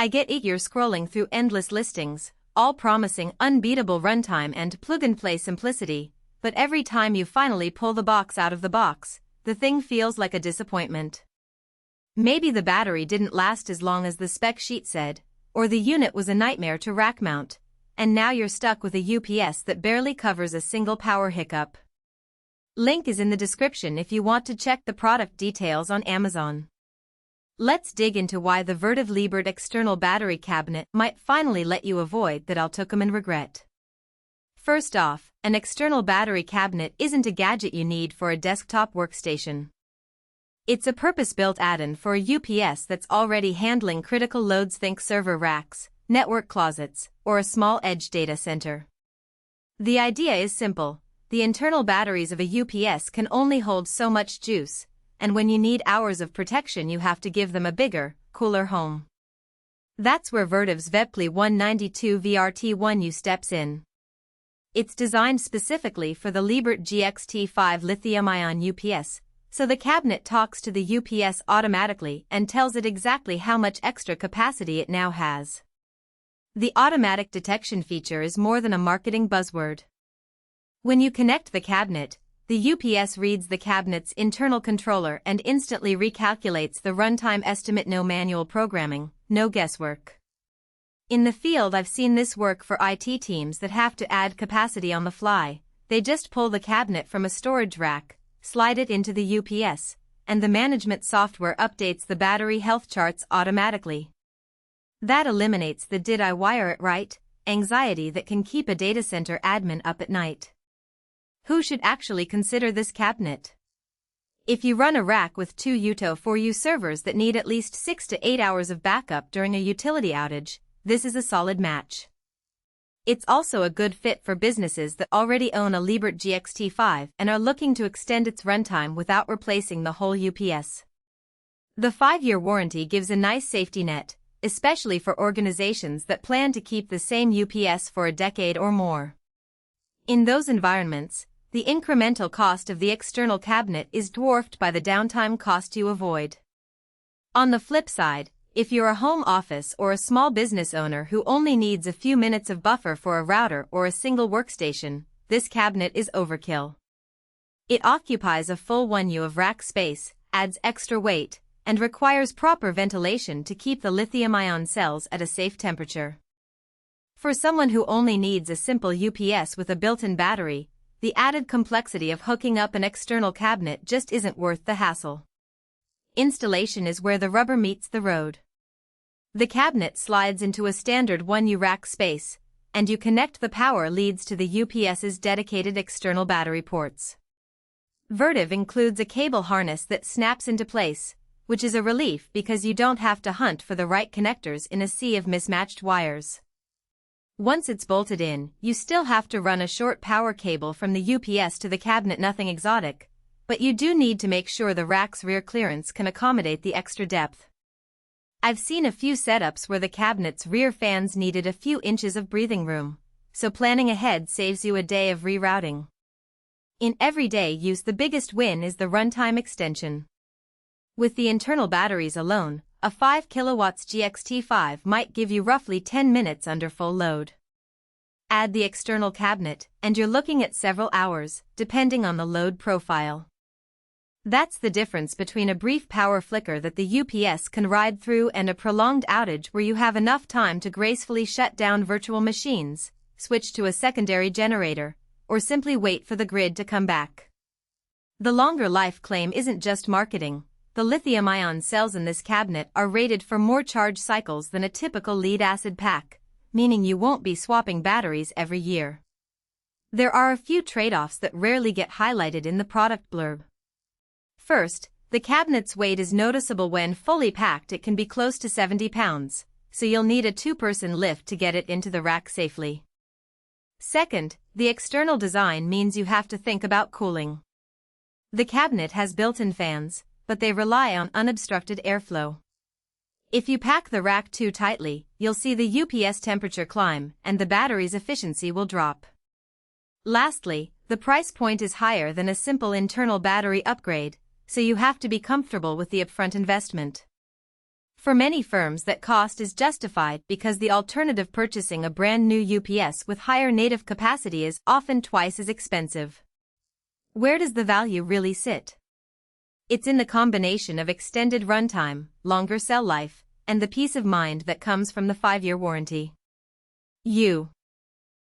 I get eager scrolling through endless listings, all promising unbeatable runtime and plug-and-play simplicity, but every time you finally pull the box out of the box, the thing feels like a disappointment. Maybe the battery didn't last as long as the spec sheet said, or the unit was a nightmare to rack mount, and now you're stuck with a UPS that barely covers a single power hiccup. Link is in the description if you want to check the product details on Amazon. Let's dig into why the Vertiv Liebert external battery cabinet might finally let you avoid that I'll regret. First off, an external battery cabinet isn't a gadget you need for a desktop workstation. It's a purpose-built add-in for a UPS that's already handling critical loads. Think server racks, network closets, or a small edge data center. The idea is simple. The internal batteries of a UPS can only hold so much juice, and when you need hours of protection you have to give them a bigger, cooler home. That's where Vertiv's Vertiv 192 VRT1U steps in. It's designed specifically for the Liebert GXT5 Lithium-Ion UPS, so the cabinet talks to the UPS automatically and tells it exactly how much extra capacity it now has. The automatic detection feature is more than a marketing buzzword. When you connect the cabinet, the UPS reads the cabinet's internal controller and instantly recalculates the runtime estimate. No manual programming, no guesswork. In the field I've seen this work for IT teams that have to add capacity on the fly. They just pull the cabinet from a storage rack, slide it into the UPS, and the management software updates the battery health charts automatically. That eliminates the "did I wire it right?" anxiety that can keep a data center admin up at night. Who should actually consider this cabinet? If you run a rack with 2 UTO-4U servers that need at least 6 to 8 hours of backup during a utility outage, this is a solid match. It's also a good fit for businesses that already own a Liebert GXT5 and are looking to extend its runtime without replacing the whole UPS. The 5-year warranty gives a nice safety net, especially for organizations that plan to keep the same UPS for a decade or more. In those environments, the incremental cost of the external cabinet is dwarfed by the downtime cost you avoid. On the flip side, if you're a home office or a small business owner who only needs a few minutes of buffer for a router or a single workstation, this cabinet is overkill. It occupies a full 1U of rack space, adds extra weight, and requires proper ventilation to keep the lithium-ion cells at a safe temperature. For someone who only needs a simple UPS with a built-in battery, the added complexity of hooking up an external cabinet just isn't worth the hassle. Installation is where the rubber meets the road. The cabinet slides into a standard 1U rack space, and you connect the power leads to the UPS's dedicated external battery ports. Vertiv includes a cable harness that snaps into place, which is a relief because you don't have to hunt for the right connectors in a sea of mismatched wires. Once it's bolted in, you still have to run a short power cable from the UPS to the cabinet. Nothing exotic, but you do need to make sure the rack's rear clearance can accommodate the extra depth. I've seen a few setups where the cabinet's rear fans needed a few inches of breathing room, so planning ahead saves you a day of rerouting. In everyday use, the biggest win is the runtime extension. With the internal batteries alone, a 5 kW GXT5 might give you roughly 10 minutes under full load. Add the external cabinet, and you're looking at several hours, depending on the load profile. That's the difference between a brief power flicker that the UPS can ride through and a prolonged outage where you have enough time to gracefully shut down virtual machines, switch to a secondary generator, or simply wait for the grid to come back. The longer life claim isn't just marketing. The lithium-ion cells in this cabinet are rated for more charge cycles than a typical lead-acid pack, meaning you won't be swapping batteries every year. There are a few trade-offs that rarely get highlighted in the product blurb. First, the cabinet's weight is noticeable. When fully packed it can be close to 70 pounds, so you'll need a 2-person lift to get it into the rack safely. Second, the external design means you have to think about cooling. The cabinet has built-in fans, but they rely on unobstructed airflow. If you pack the rack too tightly, you'll see the UPS temperature climb and the battery's efficiency will drop. Lastly, the price point is higher than a simple internal battery upgrade, so you have to be comfortable with the upfront investment. For many firms, that cost is justified because the alternative, purchasing a brand new UPS with higher native capacity, is often twice as expensive. Where does the value really sit? It's in the combination of extended runtime, longer cell life, and the peace of mind that comes from the 5-year warranty.